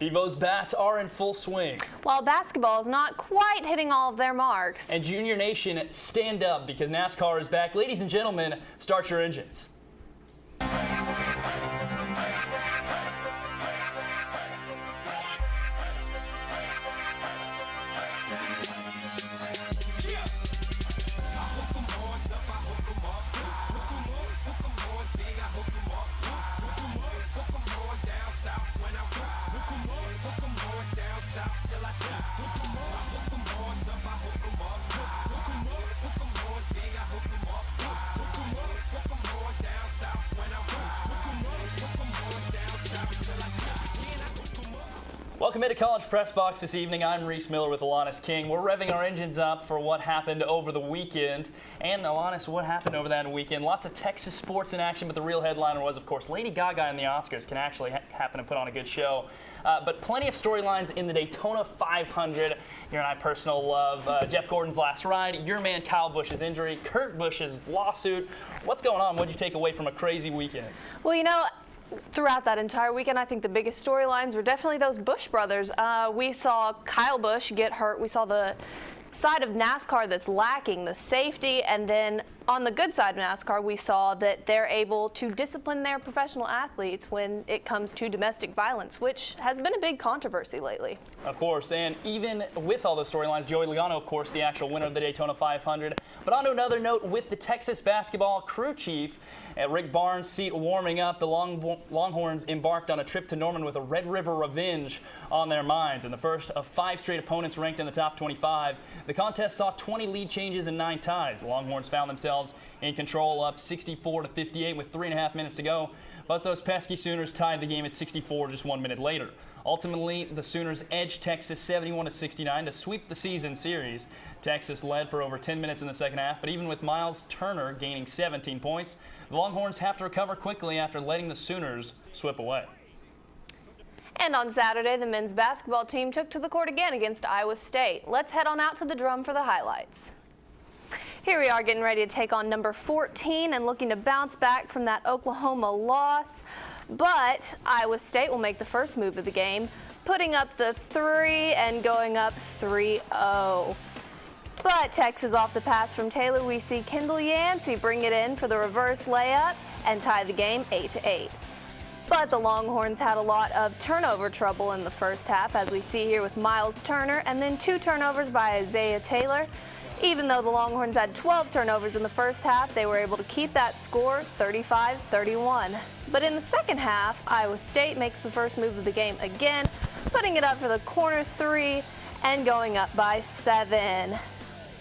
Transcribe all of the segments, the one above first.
Bevo's bats are in full swing. While basketball is not quite hitting all of their marks. And Junior Nation, stand up because NASCAR is back. Ladies and gentlemen, start your engines. Welcome into College Press Box this evening. I'm Reese Miller with Alanis King. We're revving our engines up for what happened over the weekend. And Alanis, what happened over that weekend? Lots of Texas sports in action, but the real headliner was, of course, Lady Gaga and the Oscars can actually happen to put on a good show. But plenty of storylines in the Daytona 500. Your and I personal love. Jeff Gordon's last ride, your man Kyle Busch's injury, Kurt Busch's lawsuit. What's going on? What did you take away from a crazy weekend? Well, you know, throughout that entire weekend, I think the biggest storylines were definitely those Busch brothers. We saw Kyle Busch get hurt. We saw the side of NASCAR that's lacking, the safety, and then on the good side of NASCAR, we saw that they're able to discipline their professional athletes when it comes to domestic violence, which has been a big controversy lately. Of course, and even with all those storylines, Joey Logano, of course, the actual winner of the Daytona 500. But on to another note, with the Texas basketball crew chief at Rick Barnes' seat warming up, the Longhorns embarked on a trip to Norman with a Red River revenge on their minds. In the first of 5 straight opponents ranked in the top 25, the contest saw 20 lead changes and 9 ties. The Longhorns found themselves in control, up 64-58 with 3.5 minutes to go. But those pesky Sooners tied the game at 64 just 1 minute later. Ultimately, the Sooners edged Texas 71-69 to sweep the season series. Texas led for over 10 minutes in the second half, but even with Miles Turner gaining 17 points, the Longhorns have to recover quickly after letting the Sooners slip away. And on Saturday, the men's basketball team took to the court again against Iowa State. Let's head on out to the drum for the highlights. Here we are getting ready to take on number 14 and looking to bounce back from that Oklahoma loss. But Iowa State will make the first move of the game, putting up the 3 and going up 3-0. But Texas off the pass from Taylor, we see Kendall Yancey bring it in for the reverse layup and tie the game 8-8. But the Longhorns had a lot of turnover trouble in the first half, as we see here with Miles Turner, and then 2 turnovers by Isaiah Taylor. Even though the Longhorns had 12 turnovers in the first half, they were able to keep that score 35-31. But in the second half, Iowa State makes the first move of the game again, putting it up for the corner 3 and going up by 7.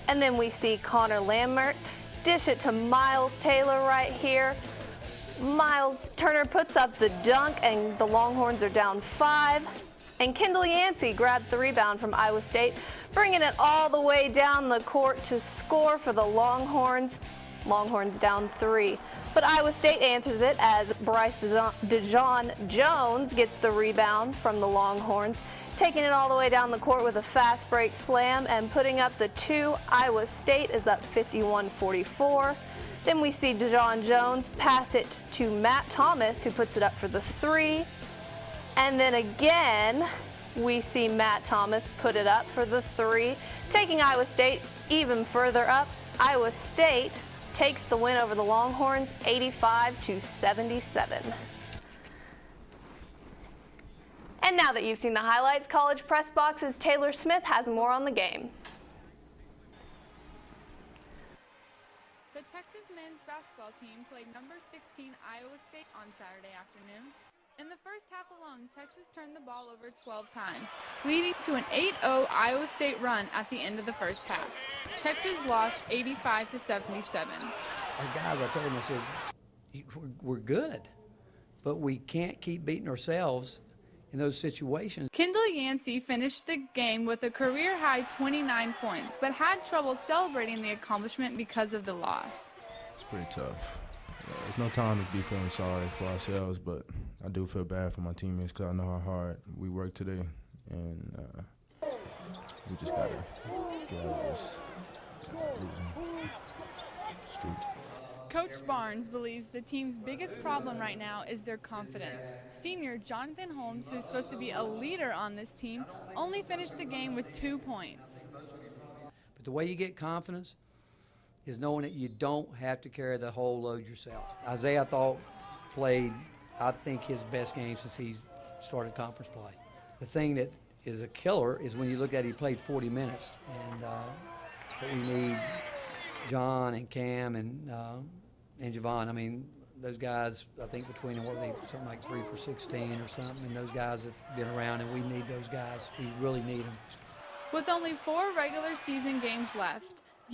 And then we see Connor Lambert dish it to Miles Taylor right here. Miles Turner puts up the dunk and the Longhorns are down 5. And Kendall Yancey grabs the rebound from Iowa State, bringing it all the way down the court to score for the Longhorns. Longhorns down 3. But Iowa State answers it as Bryce DeJon Jones gets the rebound from the Longhorns, taking it all the way down the court with a fast break slam and putting up the 2. Iowa State is up 51-44. Then we see DeJon Jones pass it to Matt Thomas, who puts it up for the 3. And then again, we see Matt Thomas put it up for the 3, taking Iowa State even further up. Iowa State takes the win over the Longhorns 85-77. And now that you've seen the highlights, College Press Box's Taylor Smith has more on the game. The Texas men's basketball team played number 16 Iowa State on Saturday afternoon. In the first half alone, Texas turned the ball over 12 times, leading to an 8-0 Iowa State run at the end of the first half. Texas lost 85-77. Our guys, I told them, I said, we're good, but we can't keep beating ourselves in those situations. Kendall Yancey finished the game with a career-high 29 points, but had trouble celebrating the accomplishment because of the loss. It's pretty tough. There's no time to be feeling sorry for ourselves, but I do feel bad for my teammates because I know how hard we worked today, and we just got to get out of this losing streak. Coach Barnes believes the team's biggest problem right now is their confidence. Senior Jonathan Holmes, who's supposed to be a leader on this team, only finished the game with 2 points. But the way you get confidence is knowing that you don't have to carry the whole load yourself. Isaiah, I thought, played, I think, his best game since he's started conference play. The thing that is a killer is when you look at it, he played 40 minutes. And but we need John and Cam and Javon. I mean, those guys, I think between them, something like 3 for 16 or something, and those guys have been around, and we need those guys. We really need them. With only 4 regular season games left,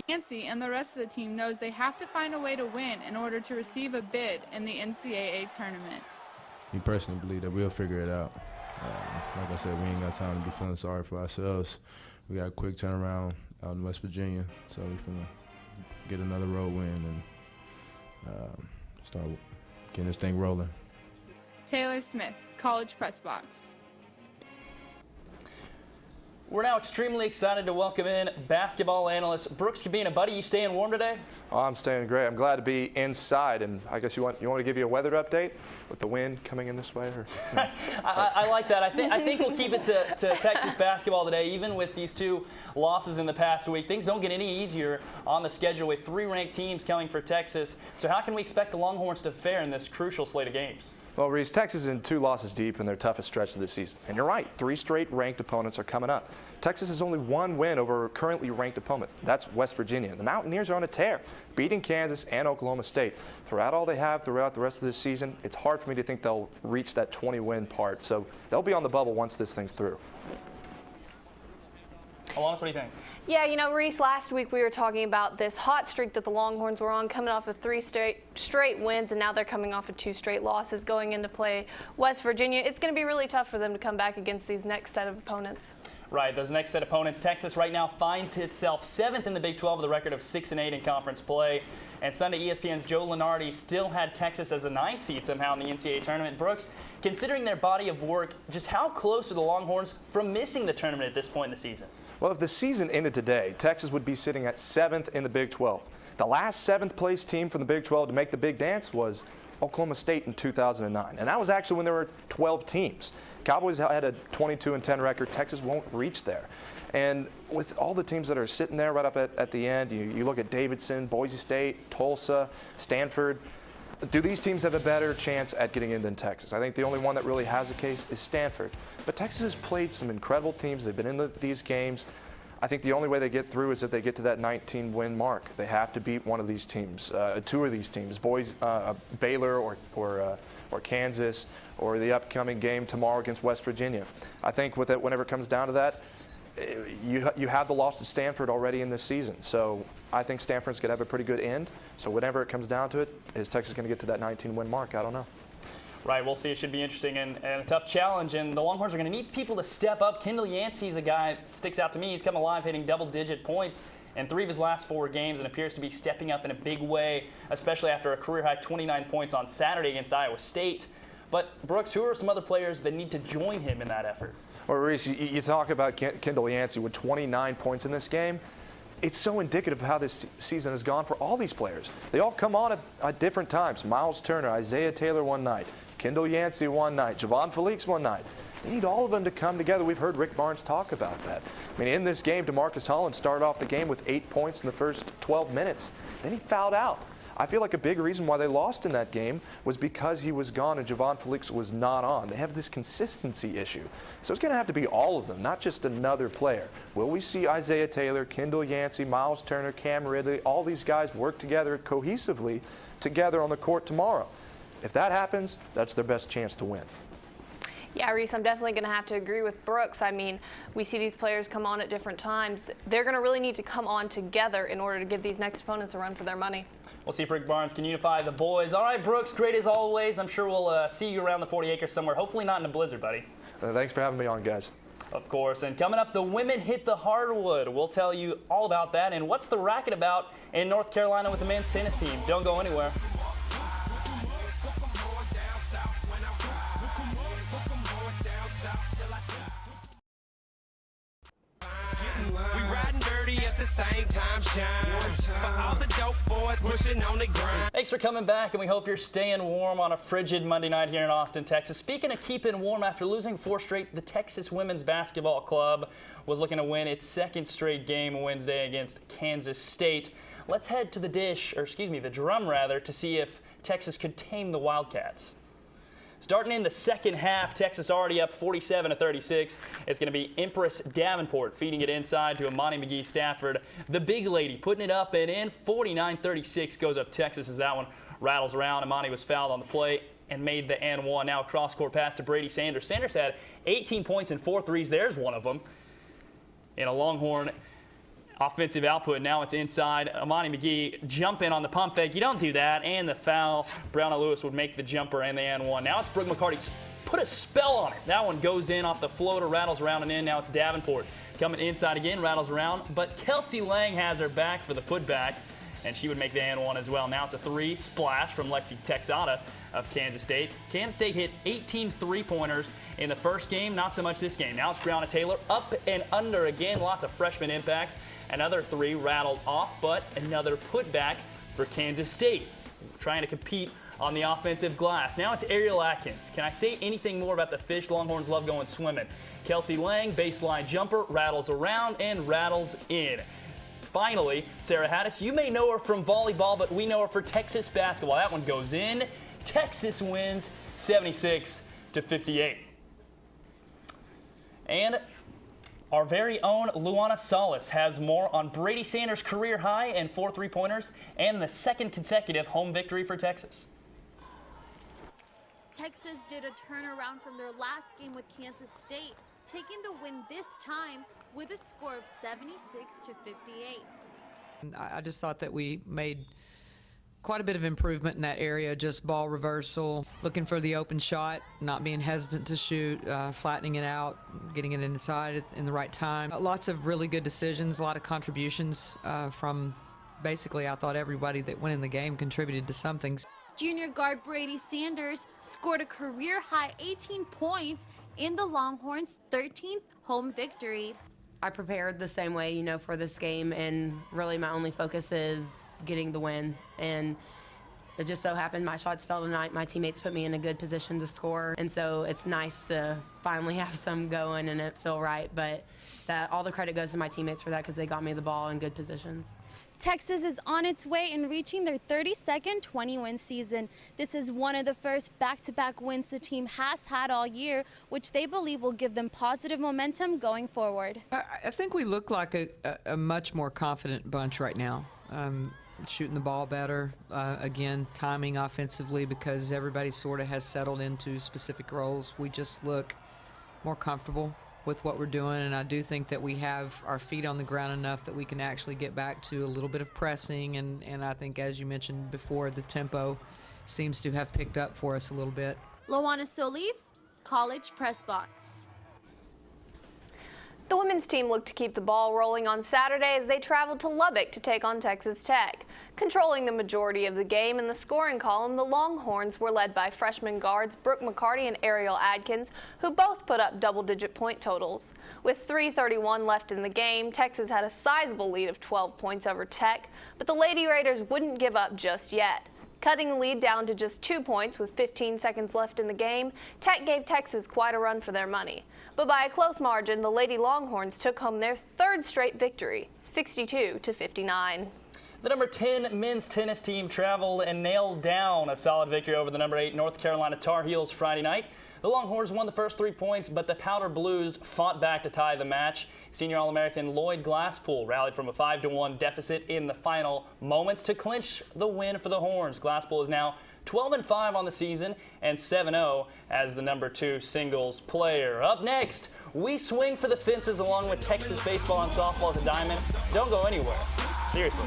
Yancey and the rest of the team knows they have to find a way to win in order to receive a bid in the NCAA tournament. We personally believe that we'll figure it out. Like I said, we ain't got time to be feeling sorry for ourselves. We got a quick turnaround out in West Virginia, so we're finna get another road win and start getting this thing rolling. Taylor Smith, College Press Box. We're now extremely excited to welcome in basketball analyst Brooks Kubena. Buddy, you staying warm today? Oh, I'm staying great. I'm glad to be inside, and I guess you want to give you a weather update with the wind coming in this way, or? No? I like that. I think we'll keep it to Texas basketball today. Even with these 2 losses in the past week, things don't get any easier on the schedule with 3 ranked teams coming for Texas. So how can we expect the Longhorns to fare in this crucial slate of games? Well, Reese, Texas is in 2 losses deep in their toughest stretch of the season. And you're right, 3 straight ranked opponents are coming up. Texas has only 1 win over a currently ranked opponent. That's West Virginia. The Mountaineers are on a tear, beating Kansas and Oklahoma State. Throughout all they have throughout the rest of this season, it's hard for me to think they'll reach that 20-win part. So they'll be on the bubble once this thing's through. Alanis, what do you think? Yeah, you know, Reese, last week we were talking about this hot streak that the Longhorns were on, coming off of 3 straight wins, and now they're coming off of 2 straight losses going into play West Virginia. It's going to be really tough for them to come back against these next set of opponents. Right, those next set of opponents. Texas right now finds itself 7th in the Big 12 with a record of 6-8 in conference play. And Sunday, ESPN's Joe Lunardi still had Texas as a 9th seed somehow in the NCAA tournament. Brooks, considering their body of work, just how close are the Longhorns from missing the tournament at this point in the season? Well, if the season ended today, Texas would be sitting at 7th in the Big 12. The last 7th place team from the Big 12 to make the big dance was Oklahoma State in 2009. And that was actually when there were 12 teams. Cowboys had a 22-10 record. Texas won't reach there. And with all the teams that are sitting there right up at the end, you look at Davidson, Boise State, Tulsa, Stanford. Do these teams have a better chance at getting in than Texas? I think the only one that really has a case is Stanford. But Texas has played some incredible teams. They've been in these games. I think the only way they get through is if they get to that 19-win mark. They have to beat one of these teams, 2 of these teams, Baylor or Kansas, or the upcoming game tomorrow against West Virginia. I think with it, whenever it comes down to that, you have the loss to Stanford already in this season. So I think Stanford's going to have a pretty good end. So whenever it comes down to it, is Texas going to get to that 19-win mark? I don't know. Right, we'll see. It should be interesting and a tough challenge. And the Longhorns are going to need people to step up. Kendall Yancey's a guy that sticks out to me. He's come alive hitting double-digit points in 3 of his last 4 games and appears to be stepping up in a big way, especially after a career-high 29 points on Saturday against Iowa State. But, Brooks, who are some other players that need to join him in that effort? Well, Reese, you talk about Kendall Yancey with 29 points in this game. It's so indicative of how this season has gone for all these players. They all come on at different times. Miles Turner, Isaiah Taylor one night, Kendall Yancey one night, Javon Felix one night. They need all of them to come together. We've heard Rick Barnes talk about that. I mean, in this game, DeMarcus Holland started off the game with 8 points in the first 12 minutes. Then he fouled out. I feel like a big reason why they lost in that game was because he was gone and Javon Felix was not on. They have this consistency issue. So it's going to have to be all of them, not just another player. Will we see Isaiah Taylor, Kendall Yancey, Miles Turner, Cam Ridley, all these guys work together cohesively together on the court tomorrow? If that happens, that's their best chance to win. Yeah, Reese, I'm definitely going to have to agree with Brooks. I mean, we see these players come on at different times. They're going to really need to come on together in order to give these next opponents a run for their money. We'll see if Rick Barnes can unify the boys. All right, Brooks, great as always. I'm sure we'll see you around the 40 acres somewhere, hopefully not in a blizzard, buddy. Thanks for having me on, guys. Of course. And coming up, the women hit the hardwood. We'll tell you all about that and what's the racket about in North Carolina with the men's tennis team. Don't go anywhere. We riding dirty at the same time, shine. For all the dope boys boys pushing on the grind. Thanks for coming back, and we hope you're staying warm on a frigid Monday night here in Austin, Texas. Speaking of keeping warm, after losing 4 straight, the Texas Women's Basketball Club was looking to win its 2nd straight game Wednesday against Kansas State. Let's head to the drum to see if Texas could tame the Wildcats. Starting in the second half, Texas already up 47-36. It's going to be Empress Davenport feeding it inside to Imani McGee-Stafford. The big lady putting it up and in. 49-36 goes up Texas as that one rattles around. Imani was fouled on the play and made the and one. Now a cross-court pass to Brady Sanders. Sanders had 18 points and 4 threes. There's one of them. In a Longhorn offensive output. Now it's inside. Imani McGee jumping on the pump fake. You don't do that. And the foul. Brown Lewis would make the jumper and the and one. Now it's Brooke McCarty. Put a spell on it. That one goes in off the floater, rattles around and in. Now it's Davenport coming inside again, rattles around. But Kelsey Lang has her back for the putback, and she would make the and one as well. Now it's a 3 splash from Lexi Texada of Kansas State. Kansas State hit 18 3-pointers in the first game, not so much this game. Now it's Breonna Taylor up and under again, lots of freshman impacts. Another 3 rattled off, but another putback for Kansas State, trying to compete on the offensive glass. Now it's Ariel Atkins. Can I say anything more about the fish Longhorns love going swimming? Kelsey Lang, baseline jumper, rattles around and rattles in. Finally, Sarah Haddis, you may know her from volleyball, but we know her for Texas basketball. That one goes in. Texas wins 76-58. And our very own Luana Salas has more on Brady Sanders' career high and 4 3-pointers and the 2nd consecutive home victory for Texas. Texas did a turnaround from their last game with Kansas State, taking the win this time with a score of 76-58. I just thought that we made quite a bit of improvement in that area, just ball reversal, looking for the open shot, not being hesitant to shoot, flattening it out, getting it inside in the right time. Lots of really good decisions, a lot of contributions from basically, I thought everybody that went in the game contributed to something. Junior guard Brady Sanders scored a career-high 18 points in the Longhorns' 13th home victory. I prepared the same way, for this game, and really my only focus is getting the win. And it just so happened my shots fell tonight. My teammates put me in a good position to score, and so it's nice to finally have some going and it feel right. But all the credit goes to my teammates for that, because they got me the ball in good positions. Texas is on its way in reaching their 32nd 20-win season. This is one of the first back-to-back wins the team has had all year, which they believe will give them positive momentum going forward. I think we look like a much more confident bunch right now. Shooting the ball better, again, timing offensively, because everybody sort of has settled into specific roles. We just look more comfortable with what we're doing, and I do think that we have our feet on the ground enough that we can actually get back to a little bit of pressing, and I think, as you mentioned before, the tempo seems to have picked up for us a little bit. Loana Solis, College Press Box. The women's team looked to keep the ball rolling on Saturday as they traveled to Lubbock to take on Texas Tech. Controlling the majority of the game in the scoring column, the Longhorns were led by freshman guards Brooke McCarty and Ariel Adkins, who both put up double-digit point totals. With 3:31 left in the game, Texas had a sizable lead of 12 points over Tech, but the Lady Raiders wouldn't give up just yet. Cutting the lead down to just 2 points with 15 seconds left in the game, Tech gave Texas quite a run for their money. But by a close margin, the Lady Longhorns took home their 3rd straight victory, 62-59. The number 10 men's tennis team traveled and nailed down a solid victory over the number 8 North Carolina Tar Heels Friday night. The Longhorns won the first 3 points, but the Powder Blues fought back to tie the match. Senior All-American Lloyd Glasspool rallied from a 5-1 deficit in the final moments to clinch the win for the Horns. Glasspool is now 12-5 on the season and 7-0 as the number 2 singles player. Up next, we swing for the fences along with Texas baseball and softball at the Diamond. Don't go anywhere. Seriously.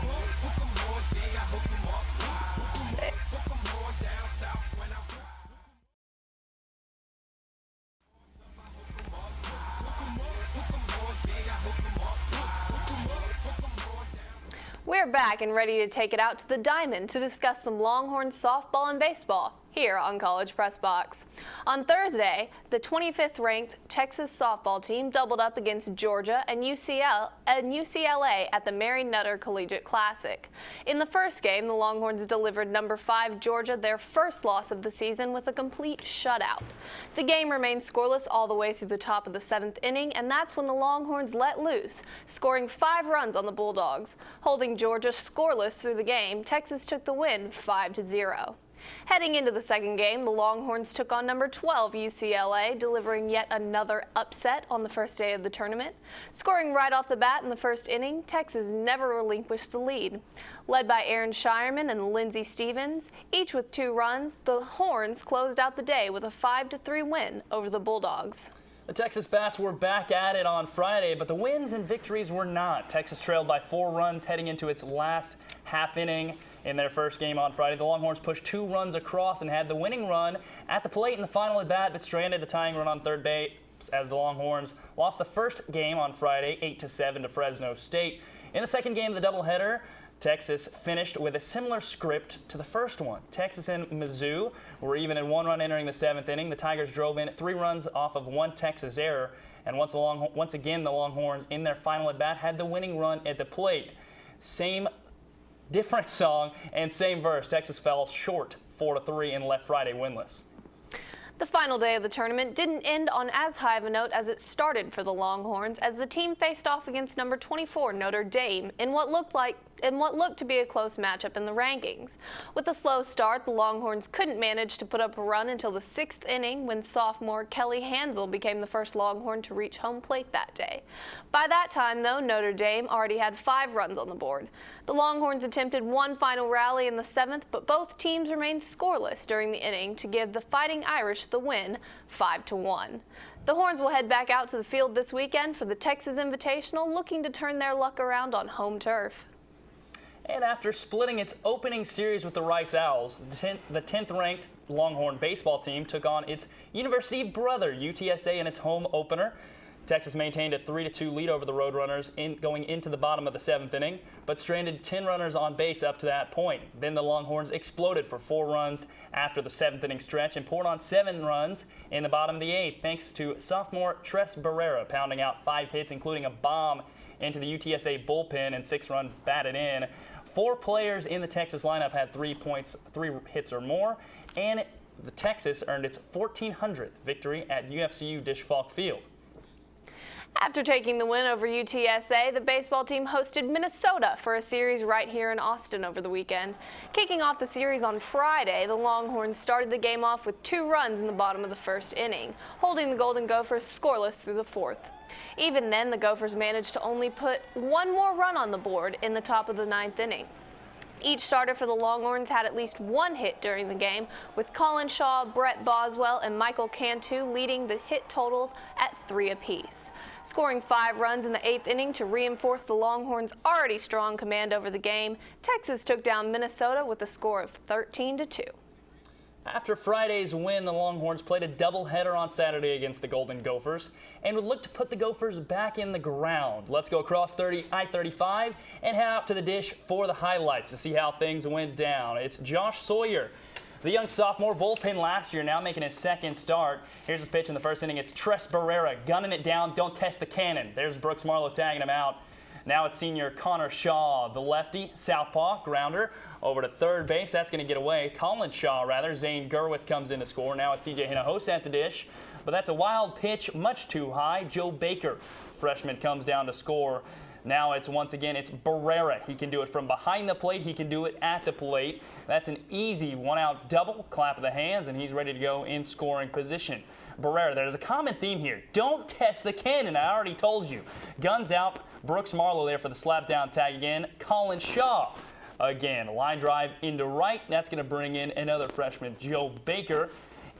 We're back and ready to take it out to the Diamond to discuss some Longhorns softball and baseball. here on College Press Box. On Thursday, the 25th ranked Texas softball team doubled up against Georgia and UCLA at the Mary Nutter Collegiate Classic. In the first game, the Longhorns delivered number 5 Georgia their first loss of the season with a complete shutout. The game remained scoreless all the way through the top of the 7th inning, and that's when the Longhorns let loose, scoring 5 runs on the Bulldogs. Holding Georgia scoreless through the game, Texas took the win 5-0. Heading into the second game, the Longhorns took on number 12 UCLA, delivering yet another upset on the first day of the tournament. Scoring right off the bat in the first inning, Texas never relinquished the lead. Led by Aaron Shireman and Lindsey Stevens, each with 2 runs, the Horns closed out the day with a 5-3 win over the Bulldogs. The Texas Bats were back at it on Friday, but the wins and victories were not. Texas trailed by 4 runs heading into its last half inning in their first game on Friday. The Longhorns pushed 2 runs across and had the winning run at the plate in the final at bat, but stranded the tying run on third base as the Longhorns lost the first game on Friday 8-7 to Fresno State. In the second game of the doubleheader, Texas finished with a similar script to the first one. Texas and Mizzou were even in 1 run entering the 7th inning. The Tigers drove in 3 runs off of 1 Texas error, and once again the Longhorns in their final at bat had the winning run at the plate. Same different song and same verse. Texas fell short 4-3 and left Friday winless. The final day of the tournament didn't end on as high of a note as it started for the Longhorns, as the team faced off against number 24 Notre Dame in what looked to be a close matchup in the rankings. With a slow start, the Longhorns couldn't manage to put up a run until the 6th inning, when sophomore Kelly Hansel became the first Longhorn to reach home plate that day. By that time, though, Notre Dame already had 5 runs on the board. The Longhorns attempted one final rally in the 7th, but both teams remained scoreless during the inning to give the Fighting Irish the win 5-1. The Horns will head back out to the field this weekend for the Texas Invitational, looking to turn their luck around on home turf. And after splitting its opening series with the Rice Owls, the 10th-ranked Longhorn baseball team took on its university brother, UTSA, in its home opener. Texas maintained a 3-2 lead over the Roadrunners going into the bottom of the 7th inning, but stranded 10 runners on base up to that point. Then the Longhorns exploded for 4 runs after the 7th inning stretch and poured on 7 runs in the bottom of the 8th, thanks to sophomore Tres Barrera pounding out 5 hits, including a bomb into the UTSA bullpen and 6 runs batted in. 4 players in the Texas lineup had 3 hits or more, and the Texas earned its 1,400th victory at UFCU Disch-Falk Field. After taking the win over UTSA, the baseball team hosted Minnesota for a series right here in Austin over the weekend. Kicking off the series on Friday, the Longhorns started the game off with 2 runs in the bottom of the first inning, holding the Golden Gophers scoreless through the 4th. Even then, the Gophers managed to only put 1 more run on the board in the top of the 9th inning. Each starter for the Longhorns had at least 1 hit during the game, with Colin Shaw, Brett Boswell, and Michael Cantu leading the hit totals at 3 apiece. Scoring 5 runs in the 8th inning to reinforce the Longhorns' already strong command over the game, Texas took down Minnesota with a score of 13-2. After Friday's win, the Longhorns played a doubleheader on Saturday against the Golden Gophers and would look to put the Gophers back in the ground. Let's go across I-35 and head out to the dish for the highlights to see how things went down. It's Josh Sawyer, the young sophomore bullpen last year, now making his 2nd start. Here's his pitch in the first inning. It's Tres Barrera gunning it down. Don't test the cannon. There's Brooks Marlowe tagging him out. Now it's senior Connor Shaw, the lefty, southpaw, grounder, over to third base. That's going to get away. Colin Shaw, rather. Zane Gerwitz comes in to score. Now it's C.J. Hinojosa at the dish, but that's a wild pitch, much too high. Joe Baker, freshman, comes down to score. Now it's Barrera. He can do it from behind the plate. He can do it at the plate. That's an easy 1-out double, clap of the hands, and he's ready to go in scoring position. Barrera, there's a common theme here. Don't test the cannon, I already told you. Guns out, Brooks Marlowe there for the slap down tag again. Colin Shaw again, line drive into right. That's going to bring in another freshman, Joe Baker.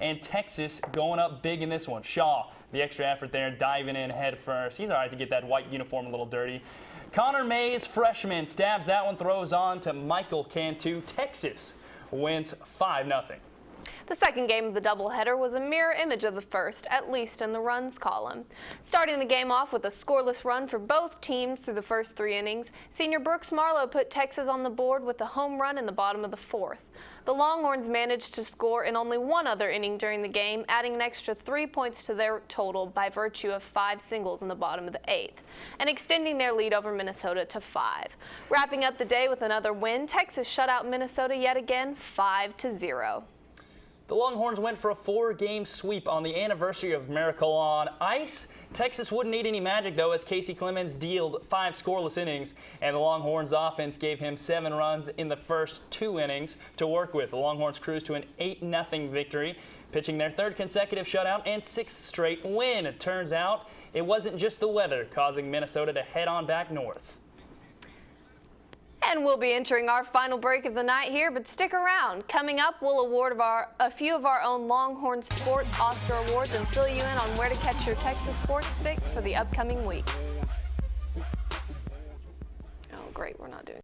And Texas going up big in this one. Shaw, the extra effort there, diving in head first. He's all right to get that white uniform a little dirty. Connor Mays, freshman, stabs that one, throws on to Michael Cantu. Texas wins 5-0. The second game of the doubleheader was a mirror image of the first, at least in the runs column. Starting the game off with a scoreless run for both teams through the first 3 innings, senior Brooks Marlowe put Texas on the board with a home run in the bottom of the 4th. The Longhorns managed to score in only one other inning during the game, adding an extra 3 points to their total by virtue of 5 singles in the bottom of the 8th, and extending their lead over Minnesota to 5. Wrapping up the day with another win, Texas shut out Minnesota yet again, 5-0. The Longhorns went for a 4-game sweep on the anniversary of Miracle on Ice. Texas wouldn't need any magic, though, as Casey Clemens dealt 5 scoreless innings, and the Longhorns offense gave him 7 runs in the first 2 innings to work with. The Longhorns cruised to an 8-0 victory, pitching their 3rd consecutive shutout and 6th straight win. It turns out it wasn't just the weather causing Minnesota to head on back north. And we'll be entering our final break of the night here, but stick around. Coming up, we'll award a few of our own Longhorn Sports Oscar Awards and fill you in on where to catch your Texas sports fix for the upcoming week. Oh, great, we're not doing.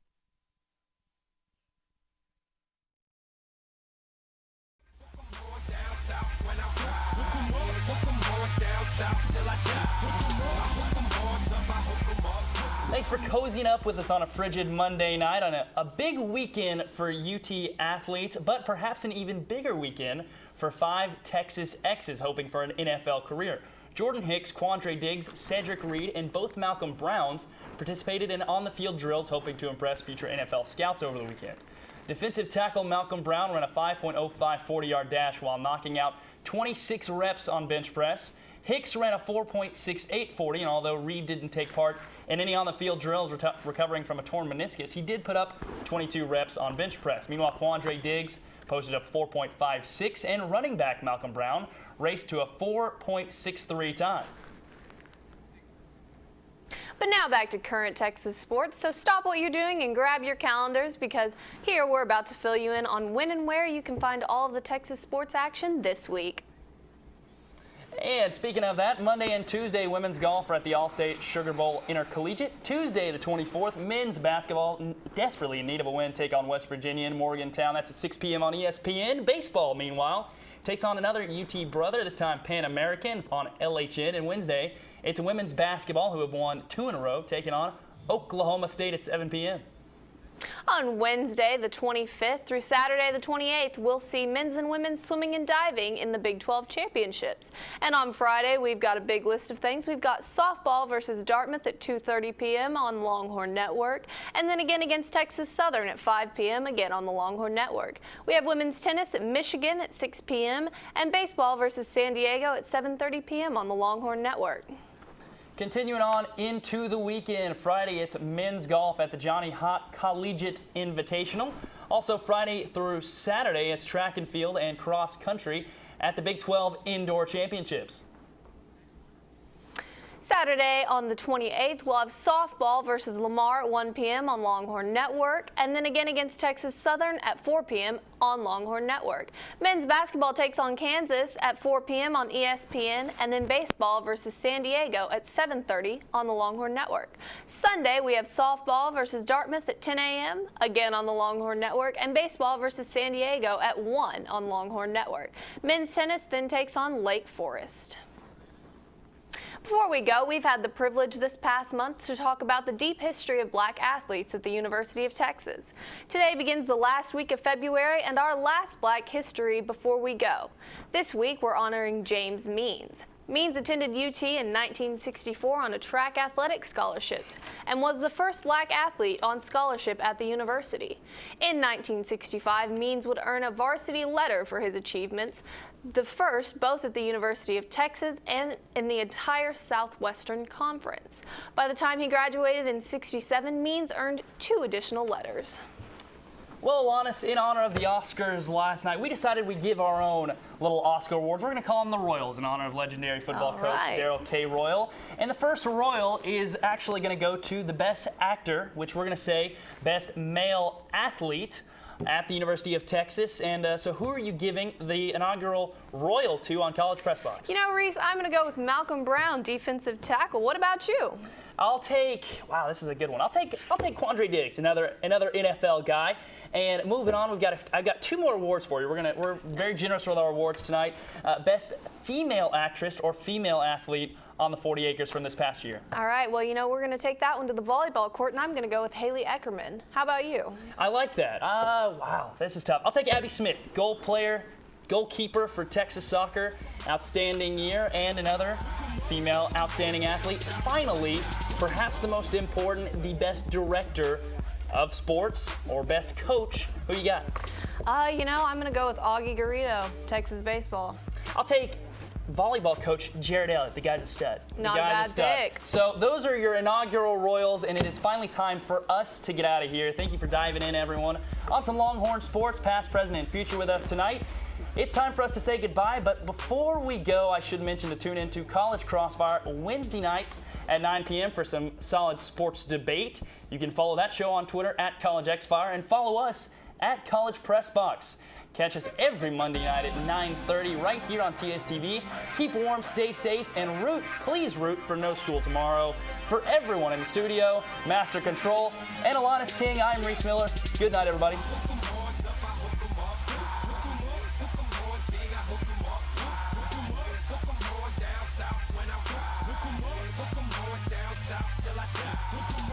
Thanks for cozying up with us on a frigid Monday night on a big weekend for UT athletes, but perhaps an even bigger weekend for 5 Texas X's hoping for an NFL career. Jordan Hicks, Quandre Diggs, Cedric Reed, and both Malcolm Browns participated in on-the-field drills hoping to impress future NFL scouts over the weekend. Defensive tackle Malcolm Brown ran a 5.05 40-yard dash while knocking out 26 reps on bench press. Hicks ran a 4.68 40, and although Reed didn't take part in any on-the-field drills recovering from a torn meniscus, he did put up 22 reps on bench press. Meanwhile, Quandre Diggs posted up 4.56, and running back Malcolm Brown raced to a 4.63 time. But now back to current Texas sports, so stop what you're doing and grab your calendars, because here we're about to fill you in on when and where you can find all of the Texas sports action this week. And speaking of that, Monday and Tuesday, women's golf are at the Allstate Sugar Bowl Intercollegiate. Tuesday, the 24th, men's basketball, desperately in need of a win, take on West Virginia in Morgantown. That's at 6 p.m. on ESPN. Baseball, meanwhile, takes on another UT brother, this time Pan American, on LHN. And Wednesday, it's women's basketball, who have won 2 in a row, taking on Oklahoma State at 7 p.m. On Wednesday, the 25th through Saturday, the 28th, we'll see men's and women's swimming and diving in the Big 12 championships. And on Friday, we've got a big list of things. We've got softball versus Dartmouth at 2:30 p.m. on Longhorn Network, and then again against Texas Southern at 5 p.m. again on the Longhorn Network. We have women's tennis at Michigan at 6 p.m. and baseball versus San Diego at 7:30 p.m. on the Longhorn Network. Continuing on into the weekend, Friday it's men's golf at the Johnny Hott Collegiate Invitational. Also Friday through Saturday it's track and field and cross country at the Big 12 Indoor Championships. Saturday on the 28th, we'll have softball versus Lamar at 1 p.m. on Longhorn Network, and then again against Texas Southern at 4 p.m. on Longhorn Network. Men's basketball takes on Kansas at 4 p.m. on ESPN, and then baseball versus San Diego at 7:30 on the Longhorn Network. Sunday, we have softball versus Dartmouth at 10 a.m., again on the Longhorn Network, and baseball versus San Diego at 1 on Longhorn Network. Men's tennis then takes on Lake Forest. Before we go, we've had the privilege this past month to talk about the deep history of black athletes at the University of Texas. Today begins the last week of February and our last Black History before we go. This week we're honoring James Means. Means attended UT in 1964 on a track athletic scholarship and was the first black athlete on scholarship at the university. In 1965, Means would earn a varsity letter for his achievements, the first both at the University of Texas and in the entire Southwestern Conference. By the time he graduated in '67, Means earned 2 additional letters. Well, Alanis, in honor of the Oscars last night, we decided we'd give our own little Oscar awards. We're going to call them the Royals in honor of legendary football coach Darryl K. Royal. And the first Royal is actually going to go to the best actor, which we're going to say best male athlete at the University of Texas. And so who are you giving the inaugural Royal to on College Press Box? You know, Reese, I'm going to go with Malcolm Brown, defensive tackle. What about you? I'll take, wow, this is a good one. I'll take Quandre Diggs, another NFL guy. And moving on, I've got 2 more awards for you. We're very generous with our awards tonight. Best female actress or female athlete on the 40 acres from this past year. All right, well, you know, we're going to take that one to the volleyball court, and I'm going to go with Haley Eckerman. How about you? I like that. Wow, this is tough. I'll take Abby Smith, goalkeeper for Texas soccer, outstanding year, and another female outstanding athlete. Finally, perhaps the most important, the best director of sports or best coach. Who you got? You know, I'm going to go with Augie Garrido, Texas baseball. I'll take volleyball coach Jared Elliott. The guy's a stud. Not a bad pick. So those are your inaugural Royals, and it is finally time for us to get out of here. Thank you for diving in, everyone, on some Longhorn sports, past, present, and future with us tonight. It's time for us to say goodbye, but before we go, I should mention to tune into College Crossfire Wednesday nights at 9 p.m. for some solid sports debate. You can follow that show on Twitter at CollegeXFire and follow us at College Press Box. Catch us every Monday night at 9:30 right here on TSTV. Keep warm, stay safe, and please root for no school tomorrow. For everyone in the studio, Master Control, and Alanis King, I'm Reese Miller. Good night, everybody. Down south till I die.